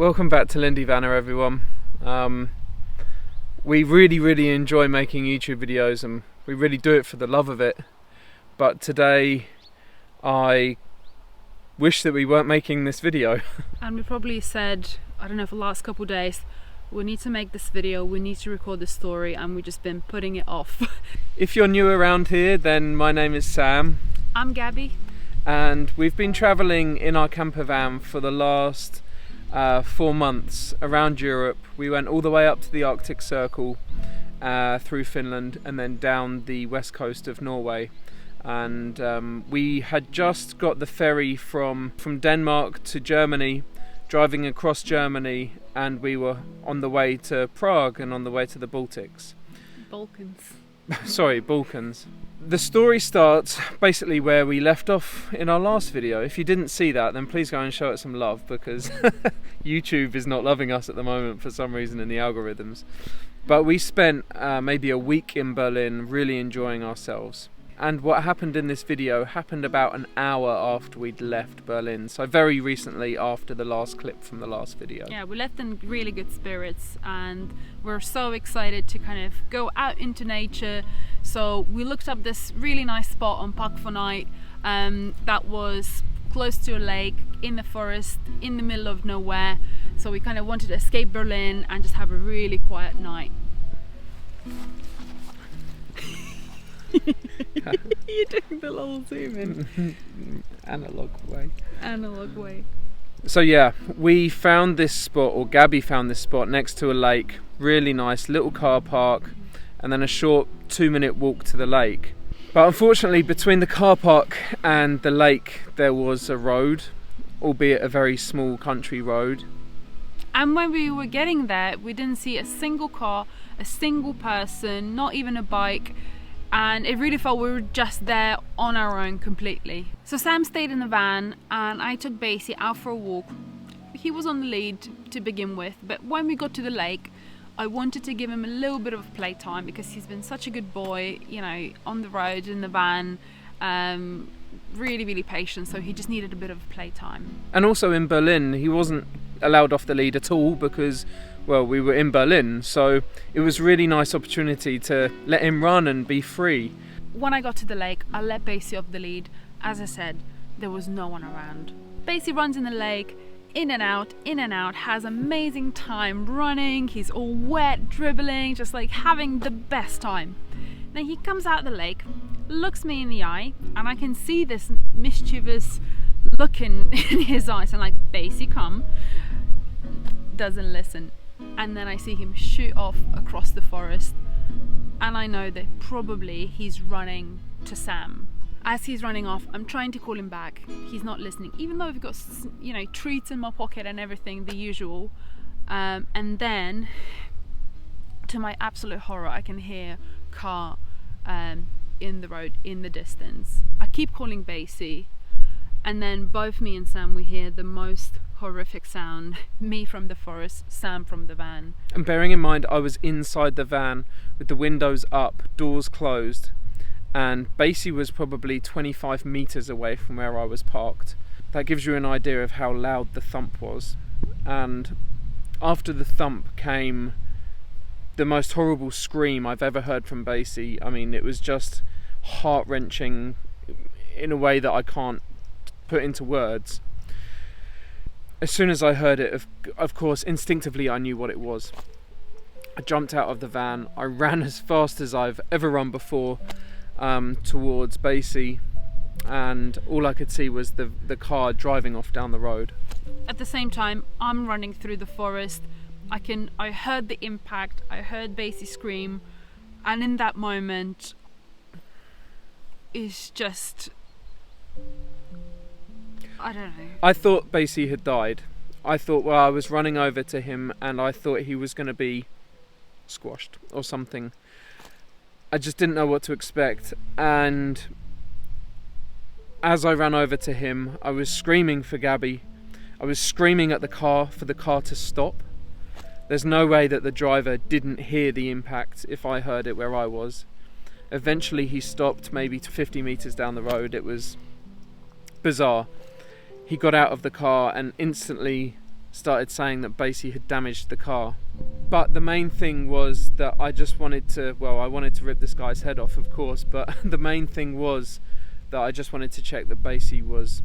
Welcome back to Lindy Hop, everyone. We really enjoy making YouTube videos and we really do it for the love of it. But today I wish that we weren't making this video. And we probably said, I don't know, for the last couple of days, we need to make this video, we need to record this story, and we've just been putting it off. If you're new around here, then my name is Sam. I'm Gabi. And we've been travelling in our camper van for the last 4 months around Europe. We went all the way up to the Arctic Circle, through Finland, and then down the west coast of Norway. And we had just got the ferry from Denmark to Germany, driving across Germany, and we were on the way to Prague and on the way to the Baltics. Balkans. Sorry, Balkans. The story starts basically where we left off in our last video. If you didn't see that, then please go and show it some love, because YouTube is not loving us at the moment for some reason in the algorithms. But we spent maybe a week in Berlin really enjoying ourselves. And what happened in this video happened about an hour after we'd left Berlin. So very recently after the last clip from the last video. Yeah, we left in really good spirits and we're so excited to kind of go out into nature. So we looked up this really nice spot on Park for Night that was close to a lake, in the forest, in the middle of nowhere. So we kind of wanted to escape Berlin and just have a really quiet night. You're doing the little zoom in. Analog way. So yeah, we found this spot, or Gabi found this spot next to a lake. Really nice little car park, and then a short 2-minute walk to the lake. But unfortunately, between the car park and the lake there was a road, albeit a very small country road. And when we were getting there, we didn't see a single car, a single person, not even a bike. And it really felt we were just there on our own completely. So Sam stayed in the van and I took Basie out for a walk. He was on the lead to begin with, but when we got to the lake, I wanted to give him a little bit of playtime because he's been such a good boy, you know, on the road, in the van, really patient, so he just needed a bit of playtime. And also in Berlin, he wasn't allowed off the lead at all because, well, we were in Berlin, so it was a really nice opportunity to let him run and be free. When I got to the lake, I let Basie off the lead. As I said, there was no one around. Basie runs in the lake, in and out, has amazing time running. He's all wet, dribbling, just like having the best time. Then he comes out of the lake, looks me in the eye, and I can see this mischievous look in his eyes. I'm like, Basie, come. Doesn't listen. And then I see him shoot off across the forest, and I know that probably he's running to Sam. As he's running off, I'm trying to call him back. He's not listening, even though I've got, you know, treats in my pocket and everything, the usual. And then, to my absolute horror, I can hear a car in the road in the distance. I keep calling Basie, and then both me and Sam, we hear the most horrific sound. Me from the forest, Sam from the van. And bearing in mind I was inside the van with the windows up, doors closed, and Basie was probably 25 meters away from where I was parked. That gives you an idea of how loud the thump was. And after the thump came the most horrible scream I've ever heard from Basie. I mean, it was just heart-wrenching in a way that I can't put into words. As soon as I heard it, of course, instinctively I knew what it was. I jumped out of the van. I ran as fast as I've ever run before towards Basie, and all I could see was the car driving off down the road. At the same time, I'm running through the forest. I heard the impact. I heard Basie scream, and in that moment, it's just, I don't know. I thought Basie had died. I thought, well, I was running over to him and I thought he was going to be squashed or something. I just didn't know what to expect. And as I ran over to him, I was screaming for Gabi. I was screaming at the car for the car to stop. There's no way that the driver didn't hear the impact if I heard it where I was. Eventually he stopped, maybe 50 meters down the road. It was bizarre. He got out of the car and instantly started saying that Basie had damaged the car. But the main thing was that I just wanted to, I wanted to rip this guy's head off, of course, but the main thing was that I just wanted to check that Basie was,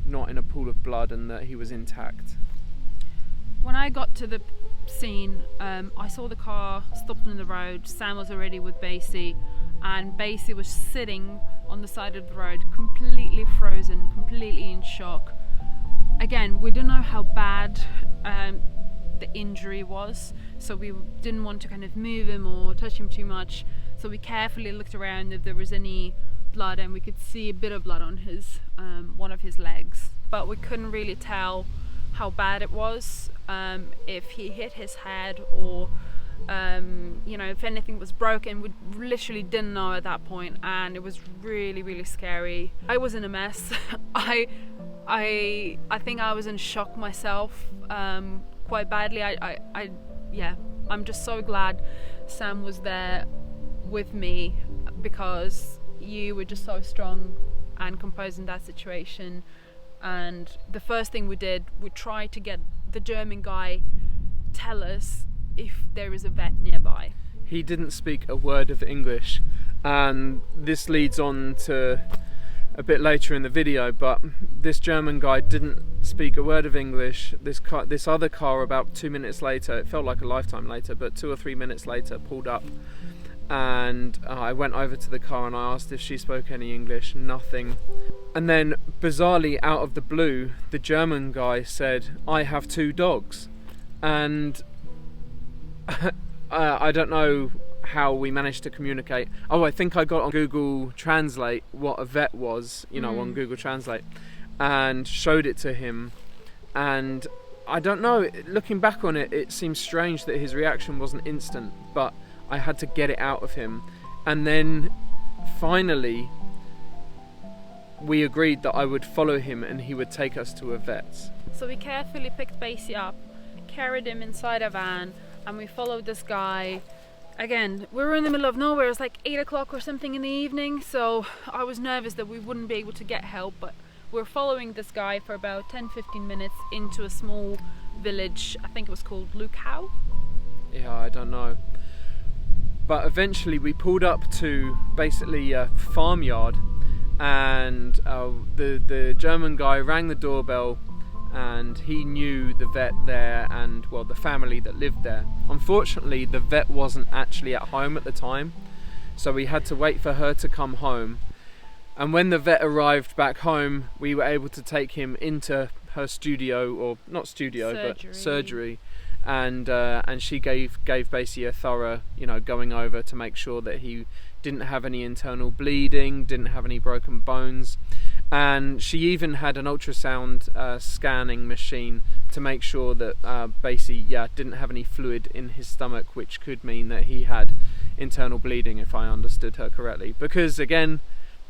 not in a pool of blood and that he was intact. When I got to the scene, I saw the car stopped on the road. Sam was already with Basie, and Basie was sitting on the side of the road, completely frozen, completely in shock. Again, we didn't know how bad the injury was, so we didn't want to kind of move him or touch him too much. So we carefully looked around if there was any blood, and we could see a bit of blood on his one of his legs, but we couldn't really tell how bad it was, if he hit his head or if anything was broken. We literally didn't know at that point, and it was really, really scary. I was in a mess. I think I was in shock myself, quite badly. I'm just so glad Sam was there with me, because you were just so strong and composed in that situation. And the first thing we did, we tried to get the German guy tell us if there is a vet nearby. He didn't speak a word of English, and this leads on to a bit later in the video, but this German guy didn't speak a word of English. This other car, about 2 minutes later, it felt like a lifetime later, but 2 or 3 minutes later, pulled up, and I went over to the car and I asked if she spoke any English. Nothing. And then, bizarrely, out of the blue, the German guy said, "I have 2 dogs." And I don't know how we managed to communicate. I think I got on Google Translate what a vet was, on Google Translate, and showed it to him. And I don't know, looking back on it, it seems strange that his reaction wasn't instant, but I had to get it out of him. And then finally we agreed that I would follow him and he would take us to a vet. So we carefully picked Basie up, carried him inside a van, and we followed this guy. Again, we were in the middle of nowhere. It was like 8 o'clock or something in the evening, so I was nervous that we wouldn't be able to get help, but we're following this guy for about 10-15 minutes into a small village. I think it was called Lukau. Yeah, I don't know. But eventually we pulled up to basically a farmyard, and the German guy rang the doorbell, and he knew the vet there and, the family that lived there. Unfortunately, the vet wasn't actually at home at the time, so we had to wait for her to come home. And when the vet arrived back home, we were able to take him into her studio, or not studio, but surgery. And she gave Basie a thorough, going over to make sure that he didn't have any internal bleeding, didn't have any broken bones. And she even had an ultrasound scanning machine to make sure that Basie didn't have any fluid in his stomach, which could mean that he had internal bleeding, if I understood her correctly. Because again,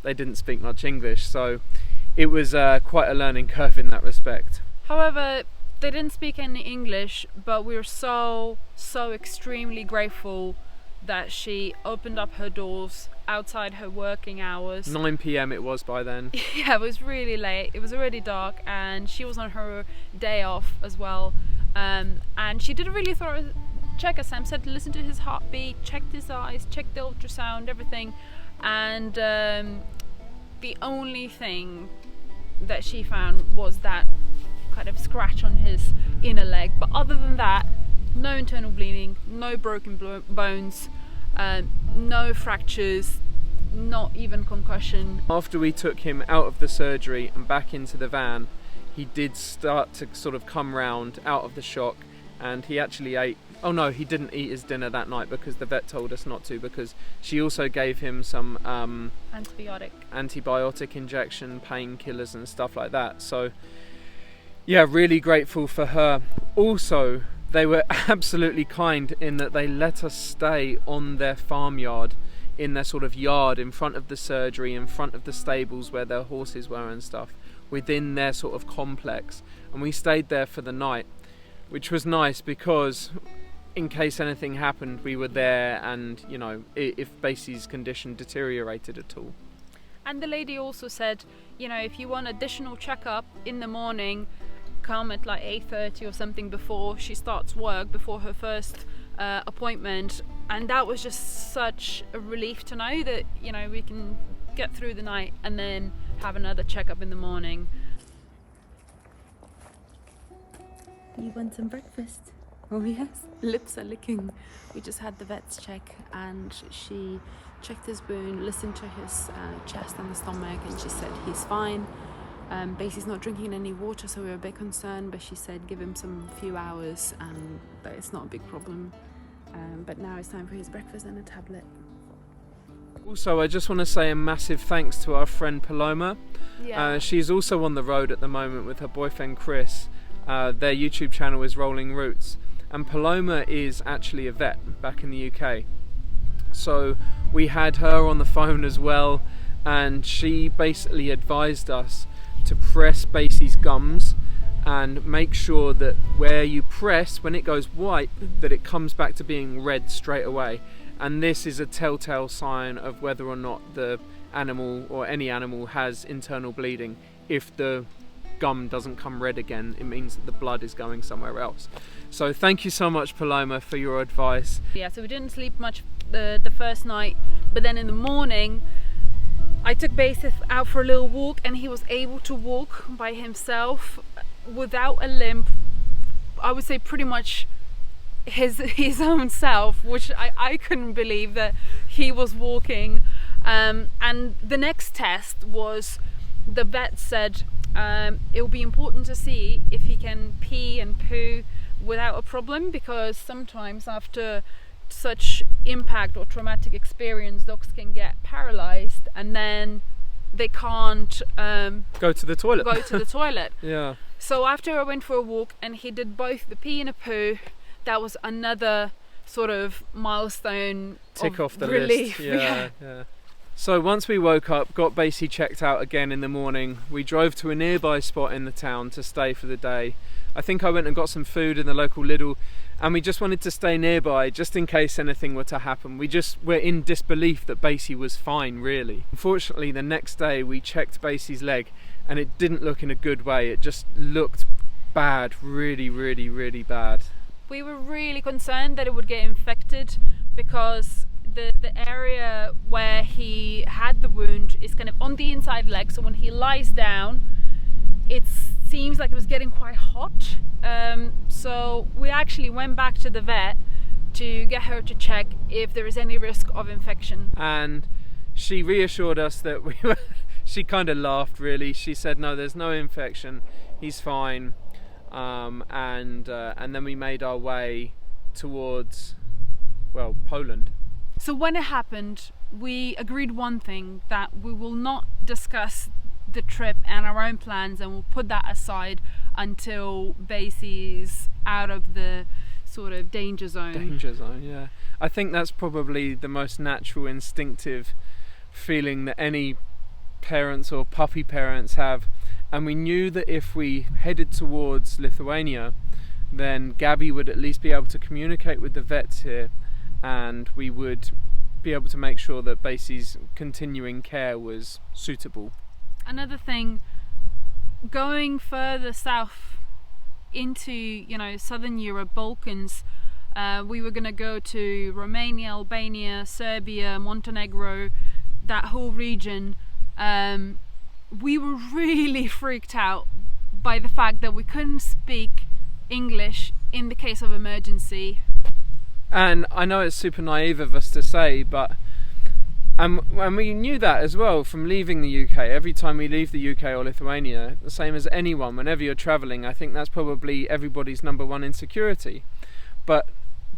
they didn't speak much English, so it was quite a learning curve in that respect. However, they didn't speak any English, but we were so extremely grateful that she opened up her doors outside her working hours. 9 p.m. it was by then. Yeah, it was really late. It was already dark, and she was on her day off as well. And she did a really thorough check, as Sam said, listen to his heartbeat, checked his eyes, checked the ultrasound, everything. And the only thing that she found was that kind of scratch on his inner leg. But other than that, no internal bleeding, no broken bones, no fractures, not even concussion. After we took him out of the surgery and back into the van, he did start to sort of come round out of the shock, and he actually ate. Oh no, he didn't eat his dinner that night because the vet told us not to, because she also gave him some antibiotic injection, painkillers and stuff like that. So yeah, really grateful for her. Also, they were absolutely kind in that they let us stay on their farmyard, in their sort of yard in front of the surgery, in front of the stables where their horses were and stuff, within their sort of complex. And we stayed there for the night, which was nice because in case anything happened, we were there, and if Basie's condition deteriorated at all. And the lady also said, if you want additional checkup in the morning, come at like 8:30 or something before she starts work, before her first appointment, and that was just such a relief to know that, you know, we can get through the night and then have another checkup in the morning. You want some breakfast? Oh yes, lips are licking. We just had the vet's check and she checked his wound, listened to his chest and the stomach, and she said he's fine. Basie's not drinking any water, so we were a bit concerned, but she said give him some few hours and that it's not a big problem. But now it's time for his breakfast and a tablet. Also, I just want to say a massive thanks to our friend Paloma. She's also on the road at the moment with her boyfriend Chris. Their YouTube channel is Rolling Roots, and Paloma is actually a vet back in the UK. So we had her on the phone as well, and she basically advised us to press Basie's gums and make sure that where you press, when it goes white, that it comes back to being red straight away. And this is a telltale sign of whether or not the animal or any animal has internal bleeding. If the gum doesn't come red again, it means that the blood is going somewhere else. So thank you so much, Paloma, for your advice. Yeah, so we didn't sleep much the first night, but then in the morning I took Basie out for a little walk, and he was able to walk by himself without a limp. I would say pretty much his own self, which I couldn't believe that he was walking. And the next test was, the vet said it will be important to see if he can pee and poo without a problem, because sometimes after such impact or traumatic experience, dogs can get paralyzed and then they can't go to the toilet. Yeah. So after I went for a walk and he did both the pee and a poo, that was another sort of milestone, tick off the relief. list. Yeah. So once we woke up, got Basie checked out again in the morning, we drove to a nearby spot in the town to stay for the day. I think I went and got some food in the local Lidl, and we just wanted to stay nearby just in case anything were to happen. We just were in disbelief that Basie was fine, really. Unfortunately, the next day we checked Basie's leg and it didn't look in a good way. It just looked bad, really, really, really bad. We were really concerned that it would get infected, because the area where he had the wound is kind of on the inside leg, so when he lies down it seems like it was getting quite hot. So we actually went back to the vet to get her to check if there is any risk of infection, and she reassured us that she kind of laughed, really. She said no, there's no infection, he's fine. And then we made our way towards, well, Poland. So when it happened, we agreed one thing, that we will not discuss the trip and our own plans, and we'll put that aside until Basie's out of the sort of danger zone. Danger zone, yeah. I think that's probably the most natural, instinctive feeling that any parents or puppy parents have. And we knew that if we headed towards Lithuania, then Gabi would at least be able to communicate with the vets here, and we would be able to make sure that Basie's continuing care was suitable. Another thing, going further south into, you know, southern Europe, Balkans, we were going to go to Romania, Albania, Serbia, Montenegro, that whole region. We were really freaked out by the fact that we couldn't speak English in the case of emergency. And I know it's super naive of us to say, but and we knew that as well from leaving the UK. Every time we leave the UK or Lithuania, the same as anyone, whenever you're travelling, I think that's probably everybody's number one insecurity. But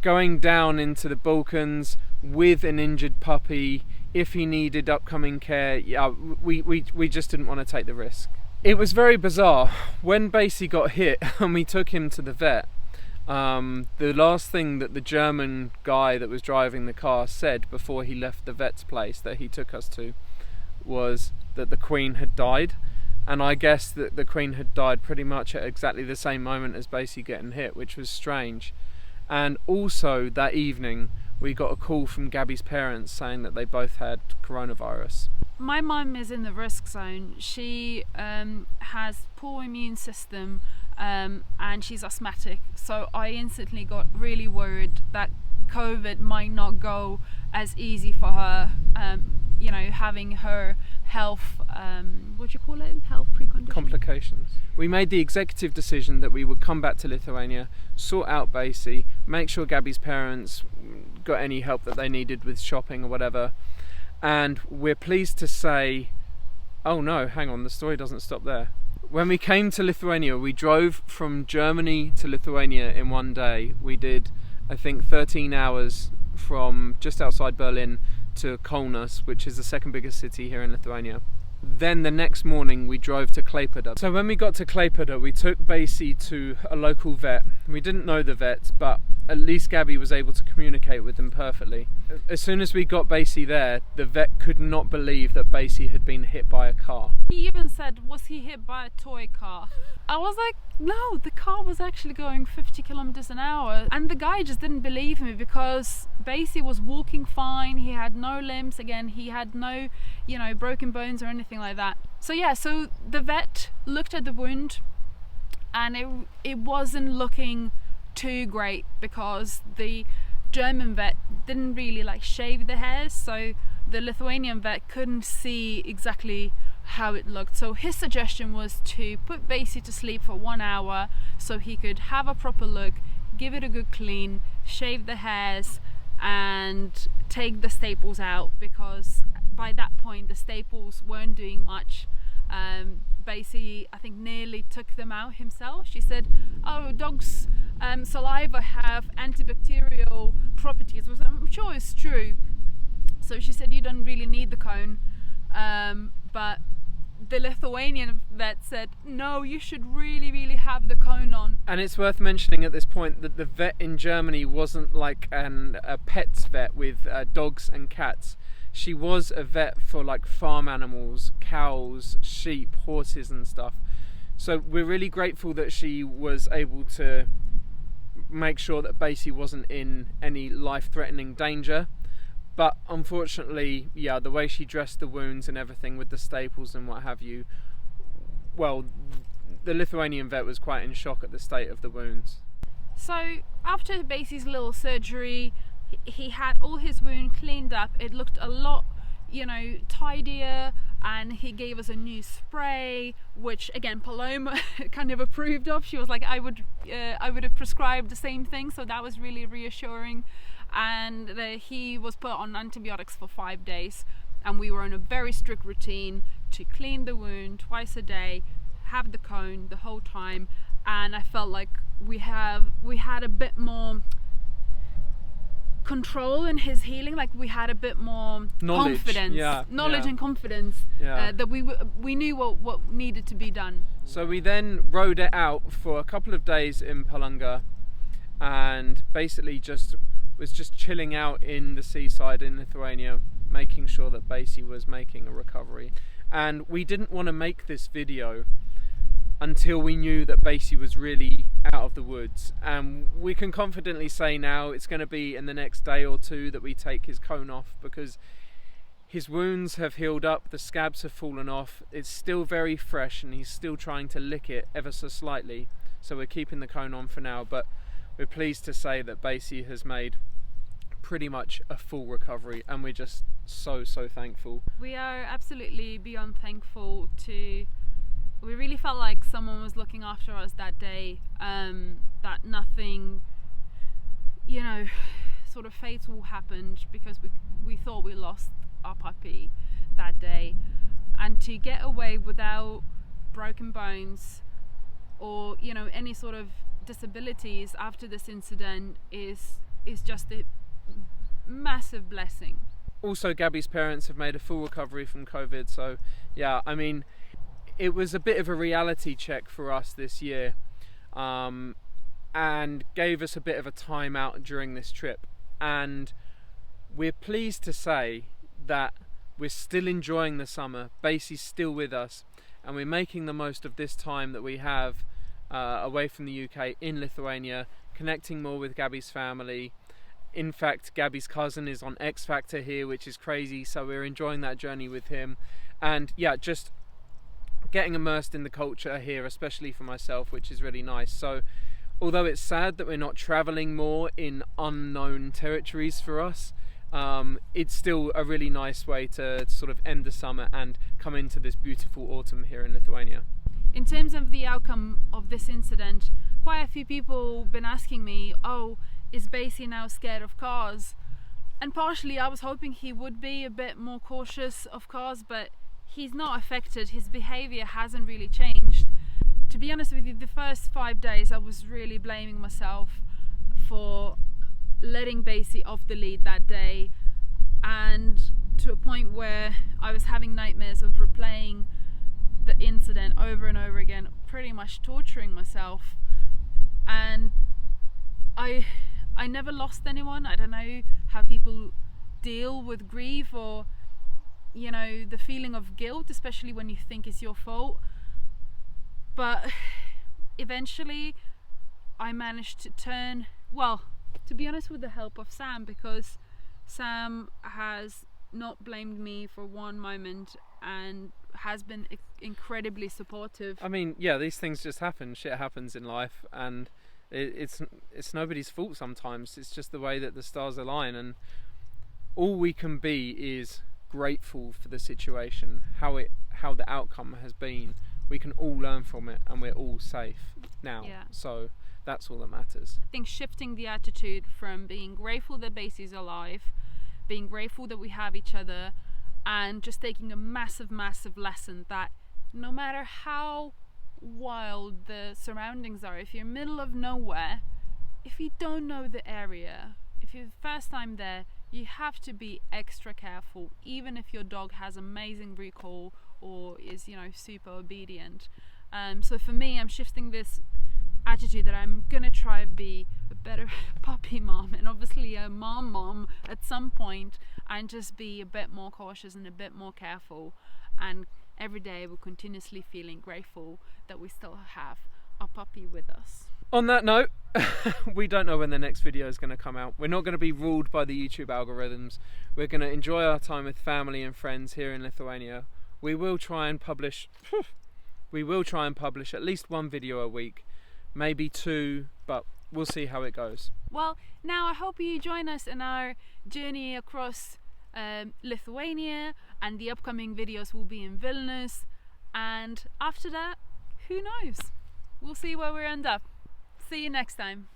going down into the Balkans with an injured puppy, if he needed upcoming care, yeah, we just didn't want to take the risk. It was very bizarre. When Basie got hit and we took him to the vet, the last thing that the German guy that was driving the car said before he left the vet's place that he took us to was that the Queen had died. And I guess that the Queen had died pretty much at exactly the same moment as Basie getting hit, which was strange. And also that evening we got a call from Gabi's parents saying that they both had coronavirus. My mum is in the risk zone. She has poor immune system and she's asthmatic. So I instantly got really worried that COVID might not go as easy for her. You know, having her health, what do you call it? Health preconditions? Complications. We made the executive decision that we would come back to Lithuania, sort out Basie, make sure Gabi's parents got any help that they needed with shopping or whatever. And we're pleased to say, oh no, hang on, the story doesn't stop there. When we came to Lithuania, we drove from Germany to Lithuania in one day. We did, I think, 13 hours from just outside Berlin to Kaunas, which is the second biggest city here in Lithuania. Then the next morning we drove to Klaipėda. So when we got to Klaipėda, we took Basie to a local vet. We didn't know the vet, but at least Gabi was able to communicate with them perfectly. As soon as we got Basie there, the vet could not believe that Basie had been hit by a car. He even said, was he hit by a toy car? I was like, no, the car was actually going 50 kilometers an hour. And the guy just didn't believe me because Basie was walking fine. He had no limbs. Again, he had no, you know, broken bones or anything like that. So yeah, so the vet looked at the wound and it wasn't looking too great because the German vet didn't really like shave the hairs, so the Lithuanian vet couldn't see exactly how it looked. So his suggestion was to put Basie to sleep for 1 hour so he could have a proper look, give it a good clean, shave the hairs and take the staples out, because by that point the staples weren't doing much. Basie, I think, nearly took them out himself. She said, oh, dogs' saliva have antibacterial properties, which I'm sure is true. So she said, you don't really need the cone. But the Lithuanian vet said, no, you should really have the cone on. And it's worth mentioning at this point that the vet in Germany wasn't like a pets vet with dogs and cats. She was a vet for like farm animals, cows, sheep, horses and stuff. So we're really grateful that she was able to make sure that Basie wasn't in any life-threatening danger. But unfortunately, yeah, the way she dressed the wounds and everything with the staples and what have you, well, the Lithuanian vet was quite in shock at the state of the wounds. So after Basie's little surgery, he had all his wound cleaned up. It looked a lot, you know, tidier, and he gave us a new spray, which again Paloma kind of approved of. She was like, I would have prescribed the same thing, so that was really reassuring. And he was put on antibiotics for 5 days, and we were on a very strict routine to clean the wound twice a day, have the cone the whole time, and I felt like we had a bit more control in his healing, like we had a bit more confidence, and confidence, that we knew what needed to be done. So we then rode it out for a couple of days in Palanga, and basically was just chilling out in the seaside in Lithuania, making sure that Basie was making a recovery. And we didn't want to make this video until we knew that Basie was really out of the woods. And we can confidently say now it's going to be in the next day or two that we take his cone off, because his wounds have healed up, the scabs have fallen off, it's still very fresh and he's still trying to lick it ever so slightly. So we're keeping the cone on for now, but we're pleased to say that Basie has made pretty much a full recovery, and we're just so thankful. We are absolutely beyond thankful to... We really felt like someone was looking after us that day, that nothing, you know, sort of fatal happened, because we thought we lost our puppy that day. And to get away without broken bones or, you know, any sort of disabilities after this incident is just a massive blessing. Also, Gabi's parents have made a full recovery from COVID, so yeah, I mean, it was a bit of a reality check for us this year, and gave us a bit of a time out during this trip. And we're pleased to say that we're still enjoying the summer. Basie's still with us, and we're making the most of this time that we have away from the UK in Lithuania, connecting more with Gabi's family, In fact, Gabi's cousin is on X Factor here, which is crazy, so we're enjoying that journey with him. And yeah, just getting immersed in the culture here, especially for myself, which is really nice. So although it's sad that we're not traveling more in unknown territories for us, it's still a really nice way to sort of end the summer and come into this beautiful autumn here in Lithuania. In terms of the outcome of this incident, quite a few people been asking me, oh, is Basie now scared of cars? And partially I was hoping he would be a bit more cautious of cars, but he's not affected. His behavior hasn't really changed. To be honest with you, the first 5 days I was really blaming myself for letting Basie off the lead that day, and to a point where I was having nightmares of replaying the incident over and over again, pretty much torturing myself. And I never lost anyone. I don't know how people deal with grief, or you know, the feeling of guilt, especially when you think it's your fault. But eventually I managed to turn, well, to be honest, with the help of Sam, because Sam has not blamed me for one moment and has been incredibly supportive. I mean, yeah, these things just happen. Shit happens in life, and it's nobody's fault sometimes. It's just the way that the stars align, and all we can be is grateful for the situation, how the outcome has been. We can all learn from it, and we're all safe now. Yeah. So that's all that matters. I think shifting the attitude from being grateful that Basie's alive, being grateful that we have each other, and just taking a massive lesson that no matter how wild the surroundings are, if you're middle of nowhere, if you don't know the area, if you're the first time there, you have to be extra careful, even if your dog has amazing recall or is, you know, super obedient. So for me, I'm shifting this attitude that I'm gonna try to be a better puppy mom, and obviously a mom at some point, and just be a bit more cautious and a bit more careful, and every day we're continuously feeling grateful that we still have our puppy with us. On that note, we don't know when the next video is going to come out. We're not going to be ruled by the YouTube algorithms. We're going to enjoy our time with family and friends here in Lithuania. We will try and publish at least one video a week, maybe two, but we'll see how it goes. Well, now I hope you join us in our journey across Lithuania, and the upcoming videos will be in Vilnius, and after that, who knows? We'll see where we end up. See you next time.